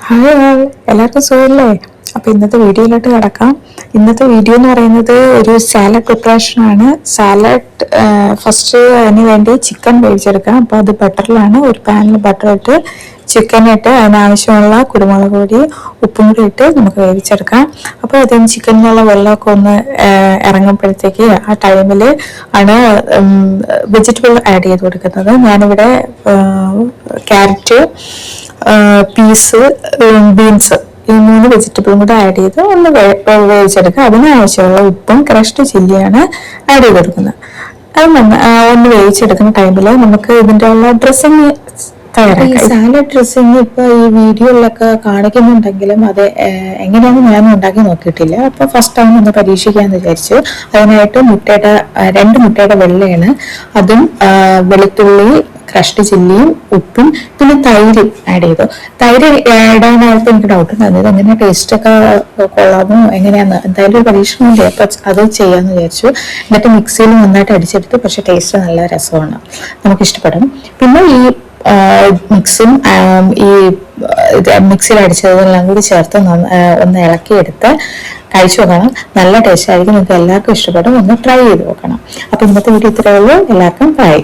Hi എല്ലാവർക്കും സുഖമല്ലേ? അപ്പൊ ഇന്നത്തെ വീഡിയോയിലോട്ട് കിടക്കാം. ഇന്നത്തെ വീഡിയോ എന്ന് പറയുന്നത് ഒരു സാലഡ് പ്രിപ്പറേഷൻ ആണ്. സാലഡ് ഫസ്റ്റ് അതിന് വേണ്ടി ചിക്കൻ വേവിച്ചെടുക്കാം. അപ്പൊ അത് ബട്ടറിലാണ്, ഒരു പാനിൽ ബട്ടർ ഇട്ട് ചിക്കൻ ഇട്ട് അതിനാവശ്യമുള്ള കുരുമുളക് പൊടി ഉപ്പും കൂടി ഇട്ട് നമുക്ക് വേവിച്ചെടുക്കാം. അപ്പോൾ അതിന് ചിക്കനിലുള്ള വെള്ളമൊക്കെ ഒന്ന് ഇറങ്ങുമ്പോഴത്തേക്ക് ആ ടൈമിൽ ആണ് വെജിറ്റബിൾ ആഡ് ചെയ്ത് കൊടുക്കുന്നത്. ഞാനിവിടെ ക്യാരറ്റ്, പീസ്, ബീൻസ് ഈ 3 വെജിറ്റബിളും കൂടെ ആഡ് ചെയ്ത് ഒന്ന് വേവിച്ചെടുക്കുക. അതിനാവശ്യമുള്ള ഉപ്പും ക്രഷ്ഡ് ചില്ലിയാണ് ആഡ് ചെയ്ത് കൊടുക്കുന്നത്. അത് ഒന്ന് വേവിച്ചെടുക്കുന്ന ടൈമിൽ നമുക്ക് ഇതിൻ്റെ ഉള്ള ഡ്രസ്സിങ് ഈ സാലഡ് ഡ്രസ്സിങ് ഇപ്പൊ ഈ വീഡിയോയിലൊക്കെ കാണിക്കുന്നുണ്ടെങ്കിലും അത് എങ്ങനെയാണെന്ന് ഞാൻ ഉണ്ടാക്കി നോക്കിയിട്ടില്ല. അപ്പൊ ഫസ്റ്റ് ടൈം ഒന്ന് പരീക്ഷിക്കാന്ന് വിചാരിച്ചു. അതിനായിട്ട് 2 മുട്ടയുടെ വെള്ളയാണ്, അതും വെളുത്തുള്ളി, ക്രഷ്ഡ് ചില്ലിയും ഉപ്പും പിന്നെ തൈര് ആഡ് ചെയ്തു. തൈര് ഇടാനായിട്ട് എനിക്ക് ഡൗട്ട് ഉണ്ടായിരുന്നത് എങ്ങനെ ടേസ്റ്റ് ഒക്കെ കൊള്ളാമോ എങ്ങനെയാന്ന്. എന്തായാലും ഒരു പരീക്ഷണമല്ലേ, അപ്പൊ അത് ചെയ്യാന്ന് വിചാരിച്ചു. എന്നിട്ട് മിക്സിയിൽ നന്നായിട്ട് അടിച്ചെടുത്തു. പക്ഷെ ടേസ്റ്റ് നല്ല രസമാണ്, നമുക്ക് ഇഷ്ടപ്പെടും. പിന്നെ ഈ മിക്സും ഈ മിക്സിയിൽ അടിച്ചതെല്ലാം കൂടി ചേർത്ത് ഒന്ന് ഇളക്കിയെടുത്ത് കഴിച്ചു നോക്കണം. നല്ല ടേസ്റ്റ് ആയിരിക്കും, നിങ്ങൾക്ക് എല്ലാവർക്കും ഇഷ്ടപ്പെടും. ഒന്ന് ട്രൈ ചെയ്ത് നോക്കണം. അപ്പൊ ഇന്നത്തെ വീഡിയോ ഇത്രയേ ഉള്ളൂ. എല്ലാവർക്കും ബൈ.